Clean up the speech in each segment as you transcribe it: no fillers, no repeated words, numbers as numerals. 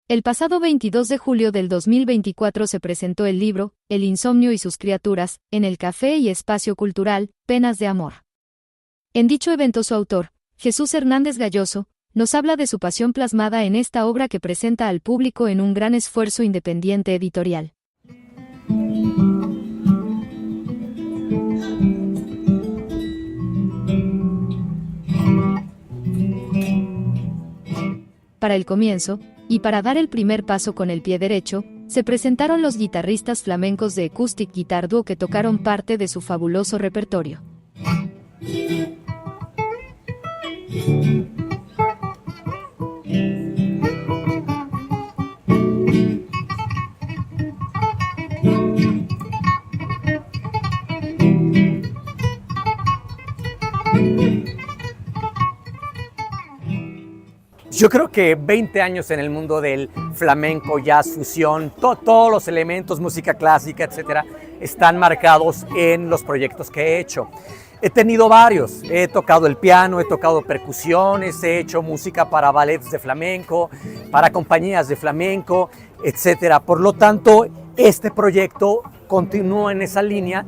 El pasado 22 de julio del 2024 se presentó el libro, El insomnio y sus criaturas, en el Café y Espacio Cultural, Penas de Amor. En dicho evento su autor, Jesús Hernández Galloso, nos habla de su pasión plasmada en esta obra que presenta al público en un gran esfuerzo independiente editorial. Para el comienzo, y para dar el primer paso con el pie derecho, se presentaron los guitarristas flamencos de Acoustic Guitar Duo que tocaron parte de su fabuloso repertorio. Yo creo que 20 años en el mundo del flamenco, jazz, fusión, todos los elementos, música clásica, etcétera, están marcados en los proyectos que he hecho. He tenido varios, he tocado el piano, he tocado percusiones, he hecho música para ballets de flamenco, para compañías de flamenco, etcétera. Por lo tanto, este proyecto continúa en esa línea,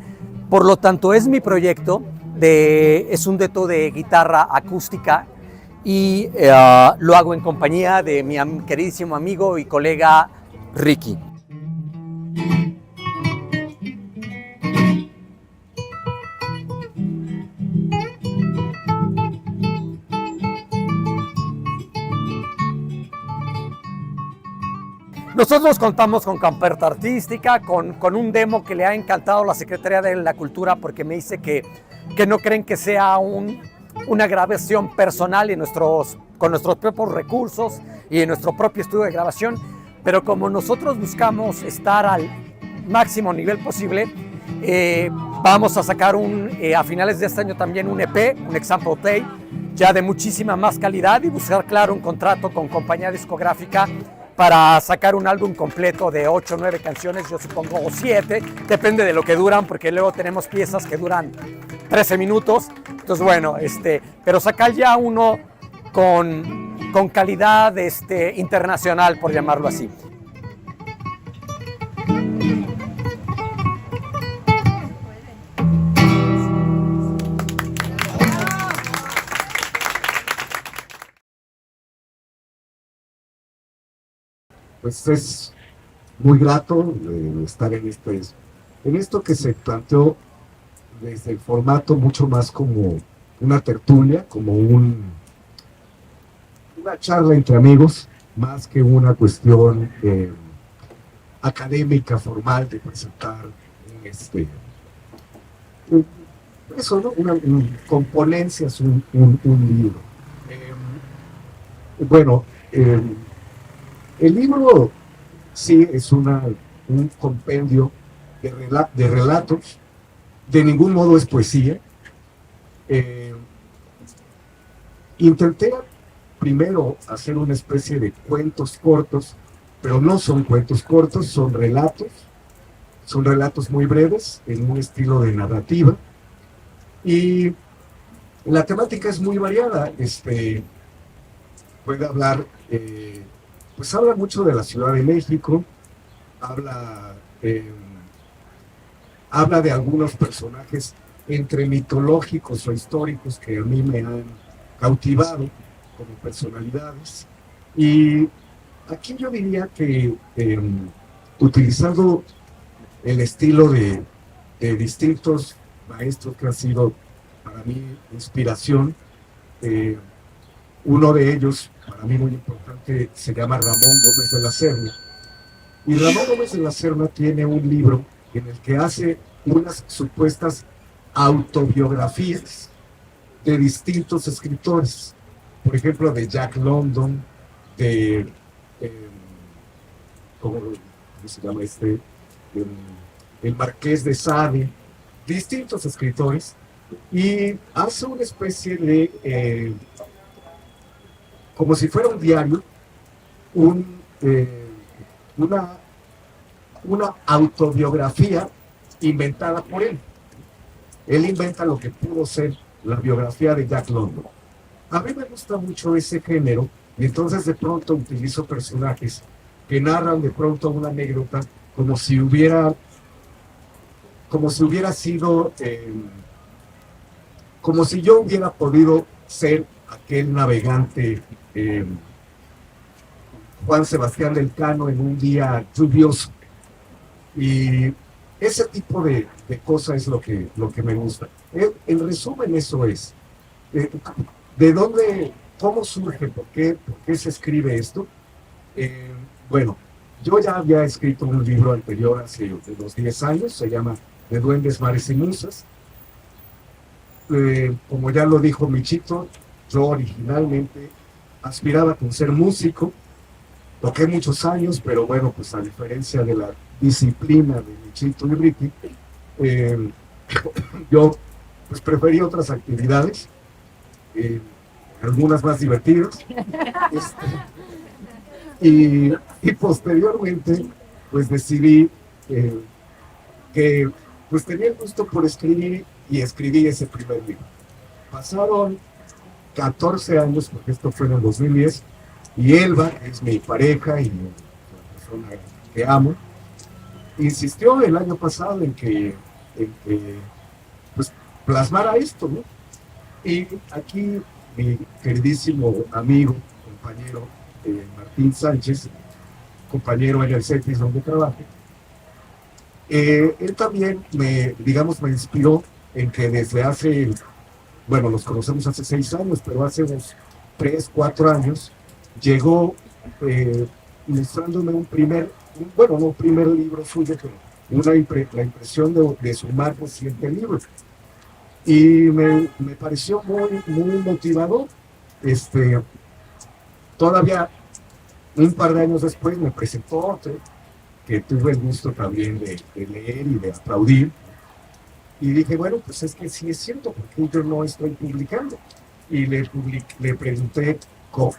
por lo tanto es mi proyecto, es un dueto de guitarra acústica, y lo hago en compañía de mi queridísimo amigo y colega Ricky. Nosotros contamos con carpeta artística, con un demo que le ha encantado a la Secretaría de la Cultura porque me dice que no creen que sea una grabación personal con nuestros propios recursos y en nuestro propio estudio de grabación, pero como nosotros buscamos estar al máximo nivel posible, vamos a sacar a finales de este año también un EP, un example tape, ya de muchísima más calidad y buscar, claro, un contrato con compañía discográfica para sacar un álbum completo de 8 o 9 canciones, yo supongo, o 7, depende de lo que duran, porque luego tenemos piezas que duran 13 minutos, entonces bueno, pero sacar ya uno con calidad internacional, por llamarlo así. Pues es muy grato estar en esto que se planteó desde el formato mucho más como una tertulia, como una charla entre amigos, más que una cuestión académica, formal de presentar eso, ¿no? Con ponencias, un libro. Bueno, el libro sí es un compendio de relatos, de ningún modo es poesía. Intenté primero hacer una especie de cuentos cortos, pero no son cuentos cortos, son relatos muy breves, en un estilo de narrativa, y la temática es muy variada. Puede hablar, pues habla mucho de la Ciudad de México, habla de algunos personajes entre mitológicos o históricos que a mí me han cautivado como personalidades. Y aquí yo diría que utilizando el estilo de distintos maestros que han sido para mí inspiración, uno de ellos, para mí muy importante, se llama Ramón Gómez de la Serna. Y Ramón Gómez de la Serna tiene un libro en el que hace unas supuestas autobiografías de distintos escritores. Por ejemplo, de Jack London, ¿cómo se llama el Marqués de Sade, distintos escritores, y hace una especie de, como si fuera un diario, una autobiografía inventada por él. Él inventa lo que pudo ser la biografía de Jack London. A mí me gusta mucho ese género, y entonces de pronto utilizo personajes que narran de pronto una anécdota como si hubiera sido, como si yo hubiera podido ser aquel navegante Juan Sebastián del Cano en un día lluvioso. Y ese tipo de cosas es lo que me gusta. En resumen, eso es. ¿De dónde, cómo surge, por qué se escribe esto? Bueno, yo ya había escrito un libro anterior hace unos 10 años, se llama De Duendes, Mares y Musas. Como ya lo dijo Michito, yo originalmente aspiraba con ser músico, toqué muchos años, pero bueno, pues a diferencia de la disciplina de Michito y Ricky, yo pues preferí otras actividades, algunas más divertidas, y posteriormente pues decidí que pues tenía el gusto por escribir y escribí ese primer libro. Pasaron 14 años, porque esto fue en el 2010, y Elba, que es mi pareja y la persona que amo, insistió el año pasado en que pues, plasmara esto, ¿no? Y aquí mi queridísimo amigo, compañero Martín Sánchez, compañero en el CETIS donde trabajo, él también me inspiró en que desde hace, bueno, nos conocemos hace 6 años, pero hace unos 3, 4 años, llegó mostrándome un primer libro suyo, pero la impresión de su más reciente libro. Y me pareció muy, muy motivador. Todavía un par de años después me presentó otro, que tuve el gusto también de leer y de aplaudir. Y dije, bueno, pues es que sí es cierto, porque yo no estoy publicando. Y le pregunté cómo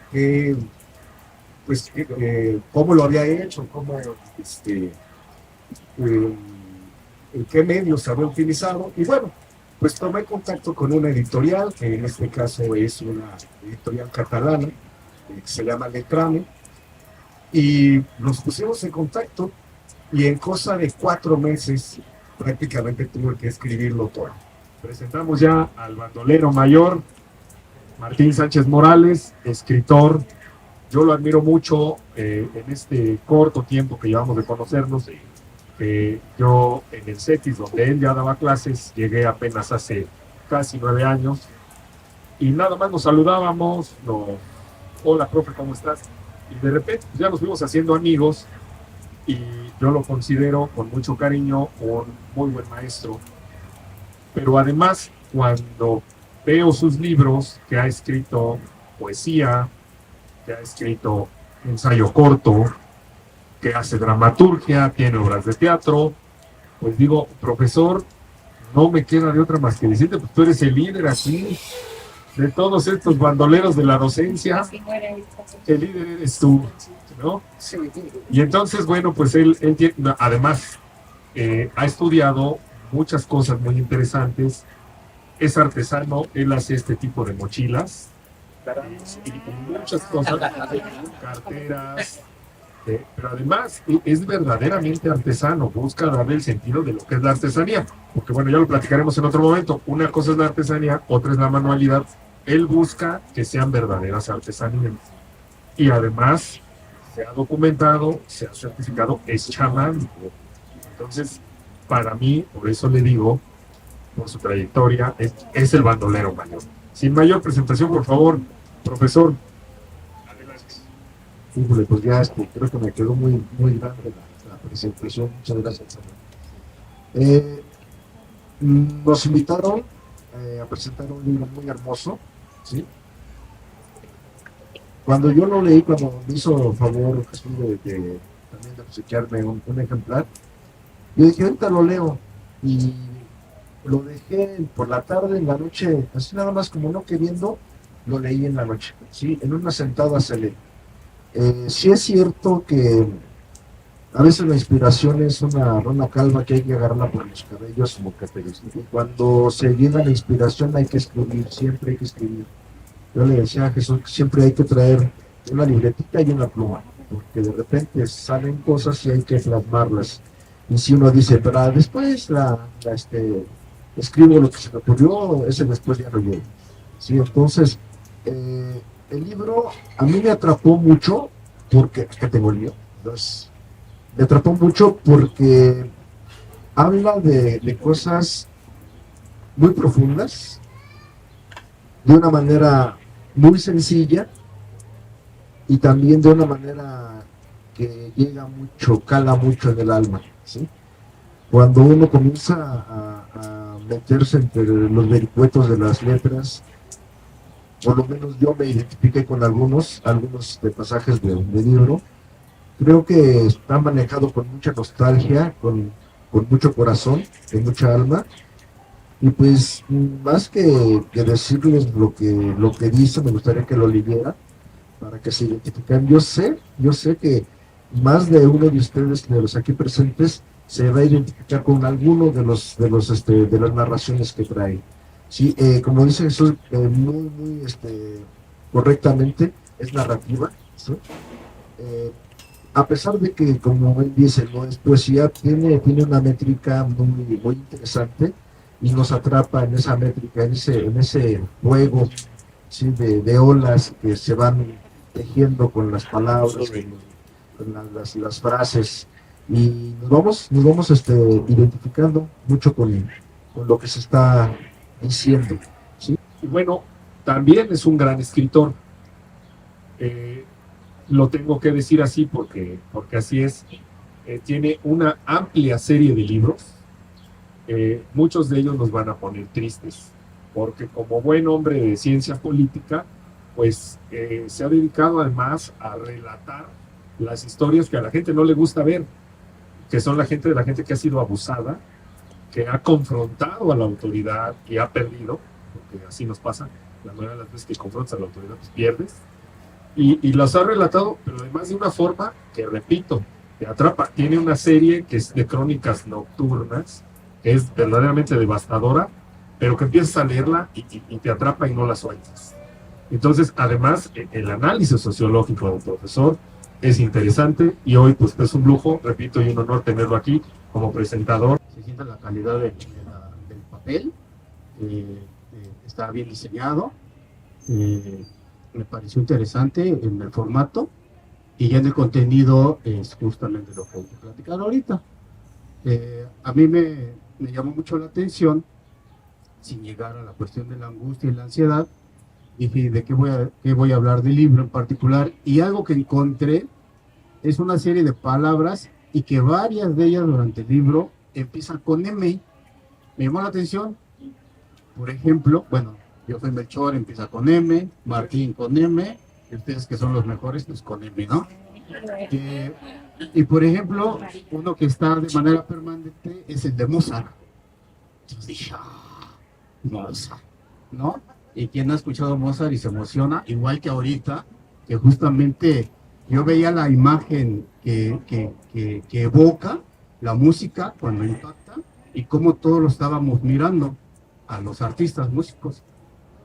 lo había hecho, en qué medios había utilizado. Y bueno, pues tomé contacto con una editorial, que en este caso es una editorial catalana, que se llama Letrame, y nos pusimos en contacto, y en cosa de 4 meses prácticamente tuve que escribirlo todo. Presentamos ya al bandolero mayor, Martín Sánchez Morales, escritor. Yo lo admiro mucho en este corto tiempo que llevamos de conocernos. Yo en el CETIS, donde él ya daba clases, llegué apenas hace casi 9 años. Y nada más nos saludábamos, hola profe, ¿cómo estás? Y de repente ya nos fuimos haciendo amigos, y yo lo considero con mucho cariño un muy buen maestro. Pero además, cuando veo sus libros, que ha escrito poesía, que ha escrito ensayo corto, que hace dramaturgia, tiene obras de teatro, pues digo, profesor, no me queda de otra más que decirte, pues tú eres el líder aquí de todos estos bandoleros de la docencia, el líder eres tú, ¿no? Y entonces, bueno, pues él tiene, además, ha estudiado muchas cosas muy interesantes, es artesano, él hace este tipo de mochilas, y muchas cosas, carteras, pero además es verdaderamente artesano, busca darle el sentido de lo que es la artesanía, porque bueno, ya lo platicaremos en otro momento. Una cosa es la artesanía, otra es la manualidad. Él busca que sean verdaderas artesanías, y además se ha documentado, se ha certificado, es chamán. Entonces, para mí, por eso le digo, por su trayectoria, es el bandolero mayor. Sin mayor presentación, por favor, profesor. Híjole, pues ya creo que me quedó muy, muy grande la presentación. Muchas gracias. Nos invitaron a presentar un libro muy hermoso, ¿sí? Cuando yo lo leí, cuando me hizo favor Jesús también de obsequiarme un ejemplar, yo dije, ahorita lo leo, y lo dejé por la tarde, en la noche, así nada más como no queriendo, lo leí en la noche, ¿sí? En una sentada se lee. Sí es cierto que a veces la inspiración es una rana calva que hay que agarrarla por los cabellos como característica. Y cuando se llena la inspiración hay que escribir, siempre hay que escribir. Yo le decía a Jesús que siempre hay que traer una libretita y una pluma. porque de repente salen cosas y hay que plasmarlas. Y si uno dice, pero después escribo lo que se me ocurrió, ese después ya lo llevo. ¿Sí? Entonces, el libro a mí me atrapó mucho, porque, es que tengo el lío, entonces, me atrapó mucho porque habla de cosas muy profundas, de una manera muy sencilla y también de una manera que llega mucho, cala mucho en el alma, ¿sí? Cuando uno comienza a meterse entre los vericuetos de las letras, por lo menos yo me identifiqué con algunos de pasajes del libro. Creo que está manejado con mucha nostalgia, con mucho corazón, con mucha alma. Y pues, más que decirles lo que dice, me gustaría que lo leyeran para que se identifiquen. Yo sé que más de uno de ustedes, de los aquí presentes, se va a identificar con alguno de las narraciones que trae. Sí, como dice Jesús, muy correctamente, es narrativa, ¿sí? A pesar de que, como él dice, no es poesía, tiene una métrica muy interesante y nos atrapa en esa métrica, en ese juego, ¿sí? de olas que se van tejiendo con las palabras, con las frases, y nos vamos identificando mucho con lo que se está diciendo, ¿sí? Y bueno, también es un gran escritor. Lo tengo que decir así porque así es. Tiene una amplia serie de libros. Muchos de ellos nos van a poner tristes, porque como buen hombre de ciencia política, pues se ha dedicado además a relatar las historias que a la gente no le gusta ver, que son la gente que ha sido abusada, que ha confrontado a la autoridad y ha perdido, porque así nos pasa, la mayoría de las veces que confrontas a la autoridad pues pierdes, y las ha relatado, pero además de una forma que, repito, te atrapa. Tiene una serie que es de crónicas nocturnas, que es verdaderamente devastadora, pero que empiezas a leerla y te atrapa y no la sueltas. Entonces, además, el análisis sociológico del profesor es interesante, y hoy pues es un lujo, repito, y un honor tenerlo aquí como presentador. Se siente la calidad del papel, está bien diseñado, me pareció interesante en el formato, y ya en el contenido es justamente lo que voy a platicar ahorita. A mí me llamó mucho la atención, sin llegar a la cuestión de la angustia y la ansiedad. Dije, ¿de qué voy a hablar del libro en particular? Y algo que encontré es una serie de palabras, y que varias de ellas durante el libro empiezan con M. Me llamó la atención. Por ejemplo, bueno, yo soy Melchor, empieza con M, Martín con M, y ustedes que son los mejores, pues con M, ¿no? Y por ejemplo, uno que está de manera permanente es el de Mozart. Entonces dije, Mozart, ¿no? Y quien ha escuchado Mozart y se emociona, igual que ahorita, que justamente yo veía la imagen que evoca la música cuando impacta, y cómo todos lo estábamos mirando a los artistas, músicos,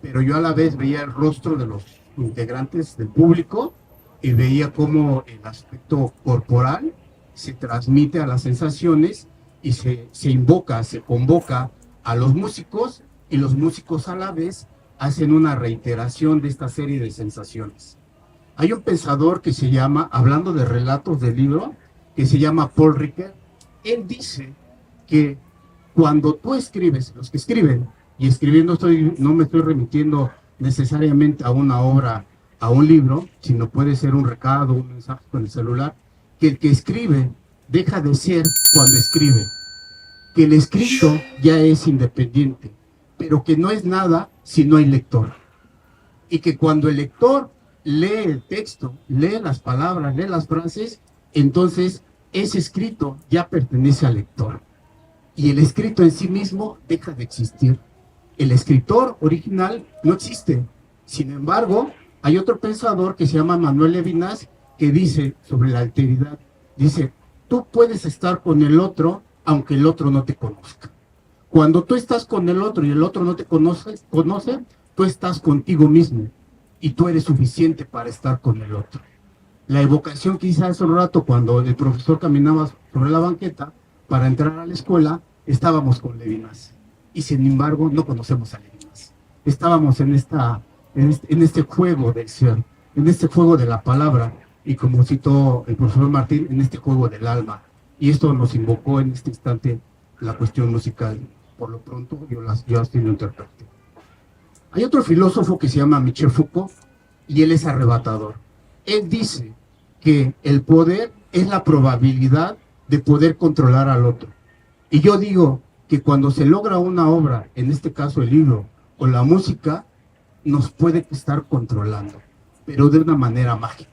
pero yo a la vez veía el rostro de los integrantes del público, y veía cómo el aspecto corporal se transmite a las sensaciones, y se invoca, se convoca a los músicos, y los músicos a la vez hacen una reiteración de esta serie de sensaciones. Hay un pensador que se llama, hablando de relatos del libro, que se llama Paul Ricoeur. Él dice que cuando tú escribes, los que escriben, y escribiendo no me estoy remitiendo necesariamente a una obra, a un libro, sino puede ser un recado, un mensaje con el celular, que el que escribe deja de ser cuando escribe, que el escrito ya es independiente, pero que no es nada si no hay lector, y que cuando el lector lee el texto, lee las palabras, lee las frases, entonces ese escrito ya pertenece al lector, y el escrito en sí mismo deja de existir. El escritor original no existe. Sin embargo, hay otro pensador que se llama Manuel Levinas, que dice sobre la alteridad, dice, tú puedes estar con el otro aunque el otro no te conozca. Cuando tú estás con el otro y el otro no te conoce, tú estás contigo mismo, y tú eres suficiente para estar con el otro. la evocación que hice hace un rato cuando el profesor caminaba sobre la banqueta para entrar a la escuela, estábamos con Levinas. Y sin embargo, no conocemos a Levinas. Estábamos en este juego del ser, en este juego de la palabra, y como citó el profesor Martín, en este juego del alma. Y esto nos invocó en este instante la cuestión musical. Por lo pronto, yo las tengo interpreté. Hay otro filósofo que se llama Michel Foucault, y él es arrebatador. Él dice que el poder es la probabilidad de poder controlar al otro. Y yo digo que cuando se logra una obra, en este caso el libro o la música, nos puede estar controlando, pero de una manera mágica,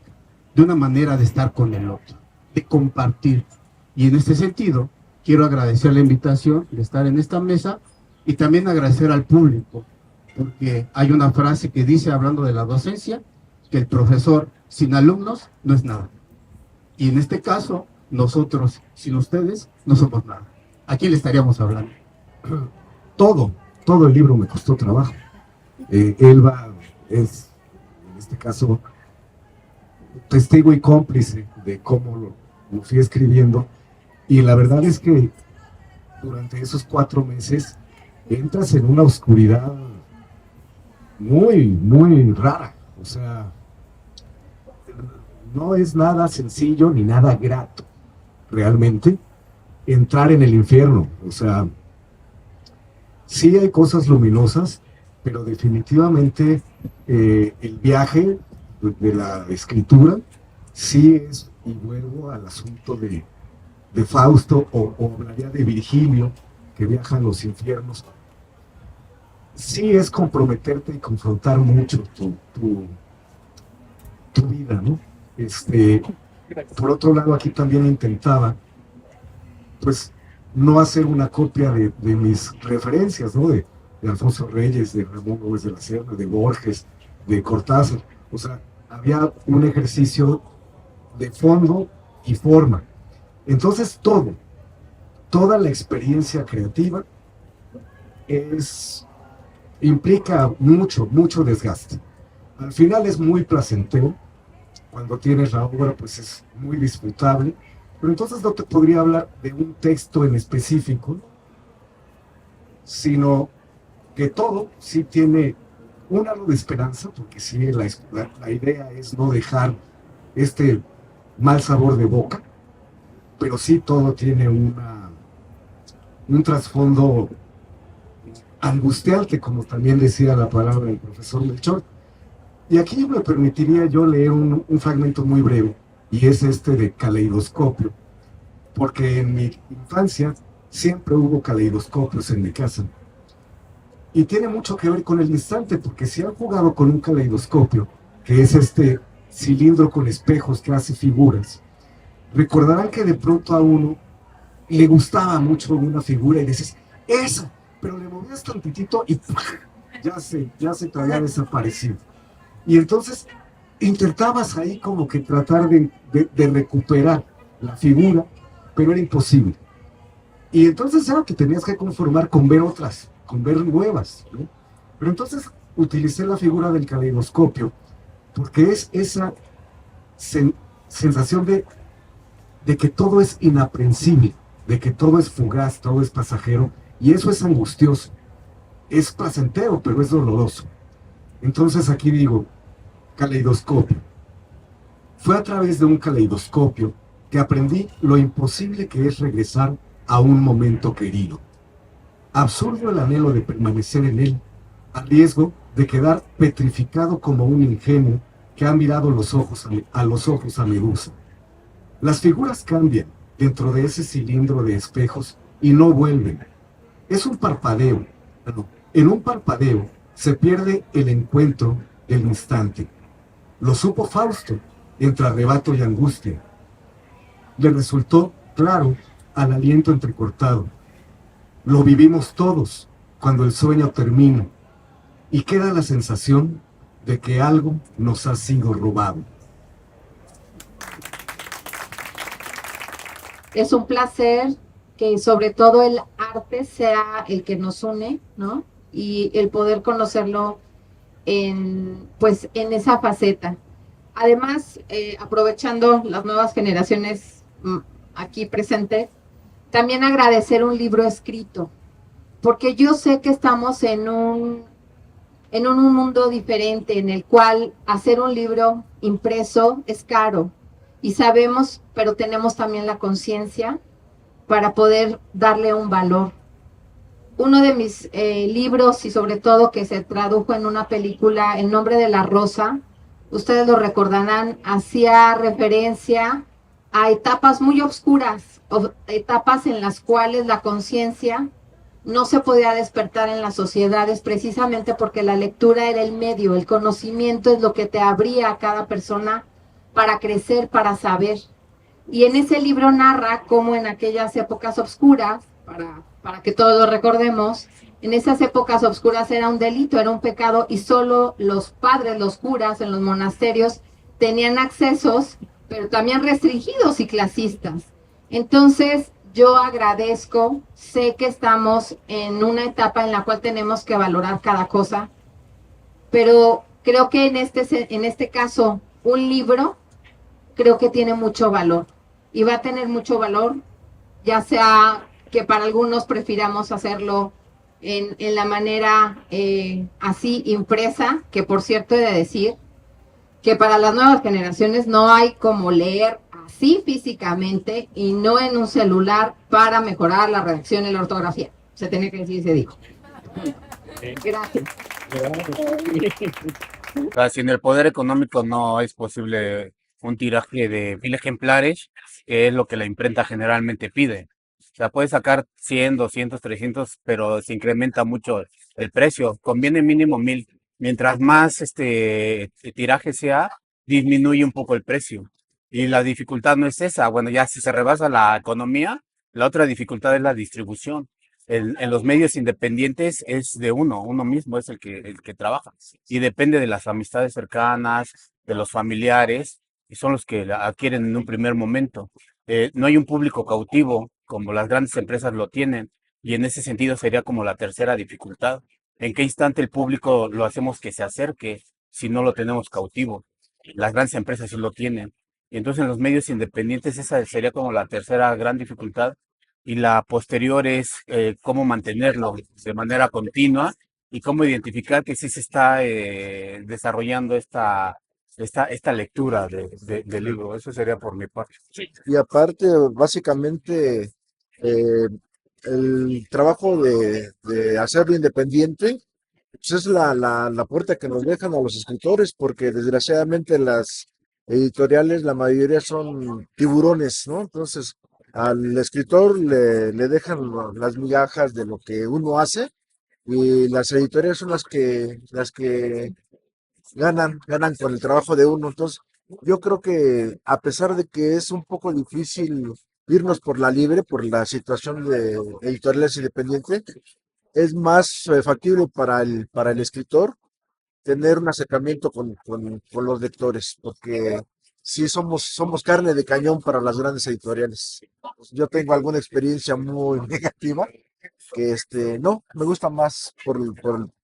de una manera de estar con el otro, de compartir. Y en este sentido, quiero agradecer la invitación de estar en esta mesa y también agradecer al público, porque hay una frase que dice, hablando de la docencia, que el profesor sin alumnos no es nada. Y en este caso, nosotros sin ustedes no somos nada. ¿A quién le estaríamos hablando? Todo el libro me costó trabajo. Elba es, en este caso, testigo y cómplice de cómo lo fui escribiendo. Y la verdad es que durante esos 4 meses entras en una oscuridad muy, muy rara. O sea, no es nada sencillo ni nada grato, realmente, entrar en el infierno. O sea, sí hay cosas luminosas, pero definitivamente el viaje de la escritura sí es, y vuelvo al asunto de Fausto, o hablaría de Virgilio, que viaja a los infiernos, sí es comprometerte y confrontar mucho tu vida, ¿no? Por otro lado, aquí también intentaba, pues, no hacer una copia de mis referencias, ¿no? De Alfonso Reyes, de Ramón Gómez de la Serna, de Borges, de Cortázar. O sea, había un ejercicio de fondo y forma. Entonces toda la experiencia creativa implica mucho desgaste. Al final es muy placentero. Cuando tienes la obra, pues es muy disfrutable. Pero entonces no te podría hablar de un texto en específico, sino que todo sí tiene un halo de esperanza, porque sí, la idea es no dejar este mal sabor de boca, pero sí todo tiene un trasfondo angustiante, como también decía la palabra del profesor Melchor. Y aquí me permitiría yo leer un fragmento muy breve, y es este de Caleidoscopio, porque en mi infancia siempre hubo caleidoscopios en mi casa. Y tiene mucho que ver con el instante, porque si han jugado con un caleidoscopio, que es este cilindro con espejos que hace figuras, recordarán que de pronto a uno le gustaba mucho una figura y dices, ¡eso! Pero le movías tantitito y ya se te había desaparecido. Y entonces intentabas ahí como que tratar de recuperar la figura, pero era imposible. Y entonces era que tenías que conformar con ver otras, con ver nuevas, ¿no? Pero entonces utilicé la figura del caleidoscopio, porque es esa sensación de que todo es inaprensible, de que todo es fugaz, todo es pasajero, y eso es angustioso. Es placentero, pero es doloroso. Entonces aquí digo, caleidoscopio. Fue a través de un caleidoscopio que aprendí lo imposible que es regresar a un momento querido. Absurdo el anhelo de permanecer en él, a riesgo de quedar petrificado como un ingenuo que ha mirado a los ojos a Medusa. Las figuras cambian dentro de ese cilindro de espejos y no vuelven. Es un parpadeo. En un parpadeo se pierde el encuentro del instante. Lo supo Fausto, entre arrebato y angustia. Le resultó claro al aliento entrecortado. Lo vivimos todos cuando el sueño termina y queda la sensación de que algo nos ha sido robado. Es un placer que sobre todo el arte sea el que nos une, ¿no? Y el poder conocerlo en esa faceta. Además, aprovechando las nuevas generaciones aquí presentes, también agradecer un libro escrito, porque yo sé que estamos en un mundo diferente en el cual hacer un libro impreso es caro y sabemos, pero tenemos también la conciencia para poder darle un valor. Uno de mis libros, y sobre todo que se tradujo en una película, El nombre de la rosa, ustedes lo recordarán, hacía referencia a etapas muy oscuras, etapas en las cuales la conciencia no se podía despertar en las sociedades precisamente porque la lectura era el medio, el conocimiento es lo que te abría a cada persona para crecer, para saber. Y en ese libro narra cómo en aquellas épocas oscuras, para que todos lo recordemos, en esas épocas oscuras era un delito, era un pecado y solo los padres, los curas en los monasterios tenían accesos, pero también restringidos y clasistas. Entonces, yo agradezco, sé que estamos en una etapa en la cual tenemos que valorar cada cosa, pero creo que en este caso, un libro creo que tiene mucho valor y va a tener mucho valor, ya sea que para algunos prefiramos hacerlo en la manera así impresa, que por cierto he de decir que para las nuevas generaciones no hay como leer así físicamente y no en un celular para mejorar la redacción y la ortografía. Se tenía que decir y se dijo. Gracias. O sea, si en el poder económico no es posible un tiraje de 1000 ejemplares, que es lo que la imprenta generalmente pide. O sea, puede sacar 100, 200, 300, pero se incrementa mucho el precio. Conviene mínimo 1000. Mientras más tiraje sea, disminuye un poco el precio. Y la dificultad no es esa. Bueno, ya si se rebasa la economía, la otra dificultad es la distribución. En los medios independientes es de uno mismo es el que trabaja. Y depende de las amistades cercanas, de los familiares, y son los que la adquieren en un primer momento. No hay un público cautivo como las grandes empresas lo tienen, y en ese sentido sería como la tercera dificultad. ¿En qué instante el público lo hacemos que se acerque si no lo tenemos cautivo? Las grandes empresas sí lo tienen. Y entonces en los medios independientes esa sería como la tercera gran dificultad. Y la posterior es cómo mantenerlo de manera continua y cómo identificar que sí se está desarrollando esta lectura del libro. Eso sería por mi parte. Y aparte, básicamente, eh, el trabajo de hacerlo independiente, pues es la puerta que nos dejan a los escritores, porque desgraciadamente las editoriales, la mayoría son tiburones, ¿no? Entonces, al escritor le dejan las migajas de lo que uno hace y las editoriales son las que ganan con el trabajo de uno. Entonces, yo creo que a pesar de que es un poco difícil irnos por la libre, por la situación de editoriales independientes, es más factible para el escritor tener un acercamiento con los lectores, porque sí somos carne de cañón para las grandes editoriales. Yo tengo alguna experiencia muy negativa que no, me gusta más por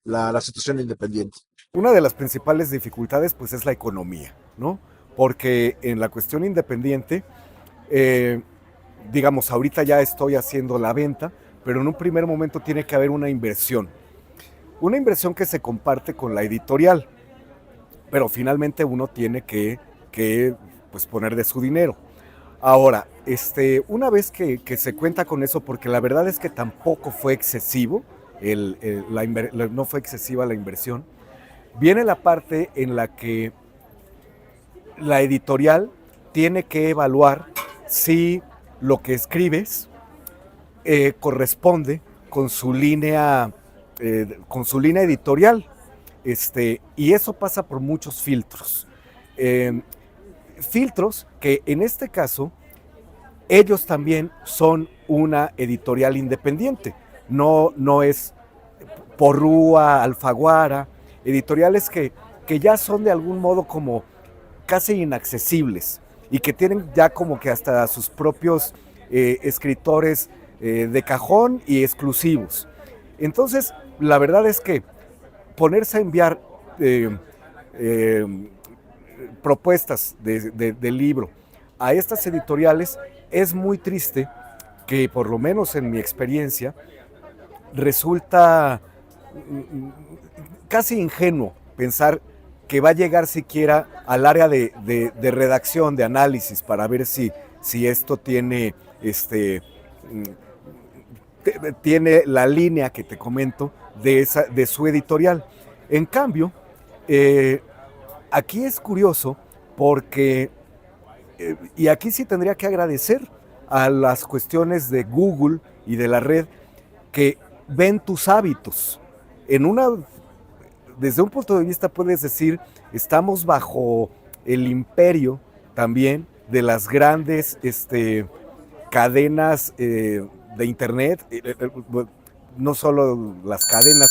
la situación independiente. Una de las principales dificultades pues es la economía, ¿no? Porque en la cuestión independiente, digamos, ahorita ya estoy haciendo la venta, pero en un primer momento tiene que haber una inversión que se comparte con la editorial, pero finalmente uno tiene que pues poner de su dinero. Ahora, una vez que se cuenta con eso, porque la verdad es que tampoco fue excesivo, no fue excesiva la inversión, viene la parte en la que la editorial tiene que evaluar si lo que escribes corresponde con su línea editorial. Y eso pasa por muchos filtros. Filtros que en este caso ellos también son una editorial independiente. No es Porrúa, Alfaguara, editoriales que ya son de algún modo como casi inaccesibles y que tienen ya como que hasta sus propios escritores de cajón y exclusivos. Entonces, la verdad es que ponerse a enviar propuestas del libro a estas editoriales, es muy triste que, por lo menos en mi experiencia, resulta casi ingenuo pensar que va a llegar siquiera al área de redacción, de análisis, para ver si esto tiene, tiene la línea que te comento de su editorial. En cambio, aquí es curioso porque, y aquí sí tendría que agradecer a las cuestiones de Google y de la red, que ven tus hábitos. Desde un punto de vista puedes decir, estamos bajo el imperio también de las grandes cadenas de internet, no solo las cadenas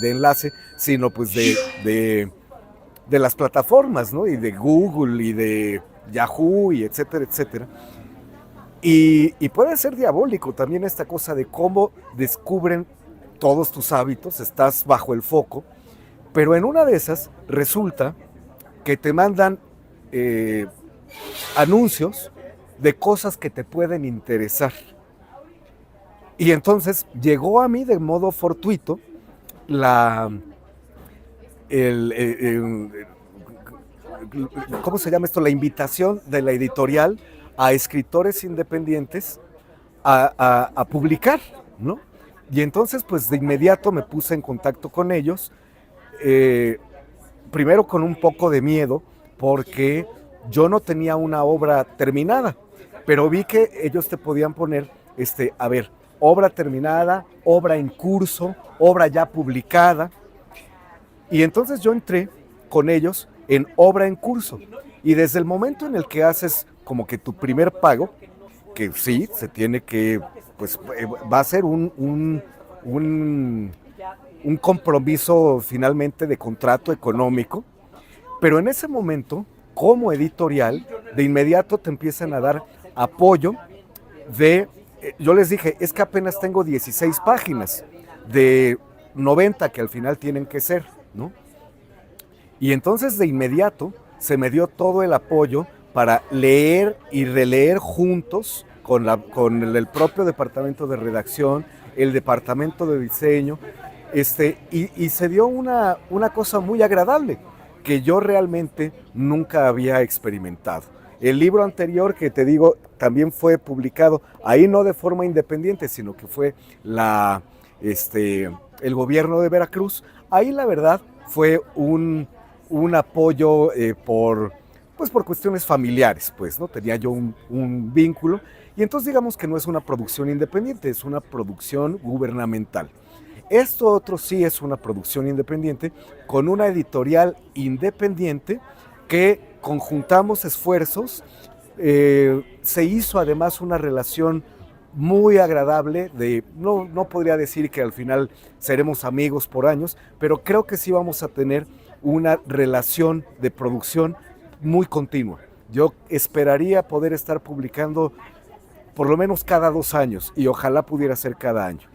de enlace, sino pues de las plataformas, ¿no? Y de Google y de Yahoo y etcétera, etcétera. Y puede ser diabólico también esta cosa de cómo descubren todos tus hábitos, estás bajo el foco, pero en una de esas resulta que te mandan anuncios de cosas que te pueden interesar. Y entonces llegó a mí de modo fortuito ¿cómo se llama esto? La invitación de la editorial a escritores independientes a publicar, ¿no? Y entonces, pues de inmediato me puse en contacto con ellos, primero con un poco de miedo, porque yo no tenía una obra terminada, pero vi que ellos te podían poner, a ver, obra terminada, obra en curso, obra ya publicada, y entonces yo entré con ellos en obra en curso, y desde el momento en el que haces como que tu primer pago, que sí, se tiene que, pues va a ser un compromiso finalmente de contrato económico, pero en ese momento, como editorial, de inmediato te empiezan a dar apoyo yo les dije, es que apenas tengo 16 páginas de 90 que al final tienen que ser, ¿no? Y entonces de inmediato se me dio todo el apoyo para leer y releer juntos con el propio departamento de redacción, el departamento de diseño, y se dio una cosa muy agradable que yo realmente nunca había experimentado. El libro anterior, que te digo, también fue publicado, ahí no de forma independiente, sino que fue el gobierno de Veracruz. Ahí la verdad fue un apoyo por cuestiones familiares, pues, ¿no? Tenía yo un vínculo, y entonces digamos que no es una producción independiente, es una producción gubernamental. Esto otro sí es una producción independiente, con una editorial independiente que conjuntamos esfuerzos. Se hizo además una relación muy agradable, no podría decir que al final seremos amigos por años, pero creo que sí vamos a tener una relación de producción muy continua. Yo esperaría poder estar publicando por lo menos cada 2 años, y ojalá pudiera ser cada año.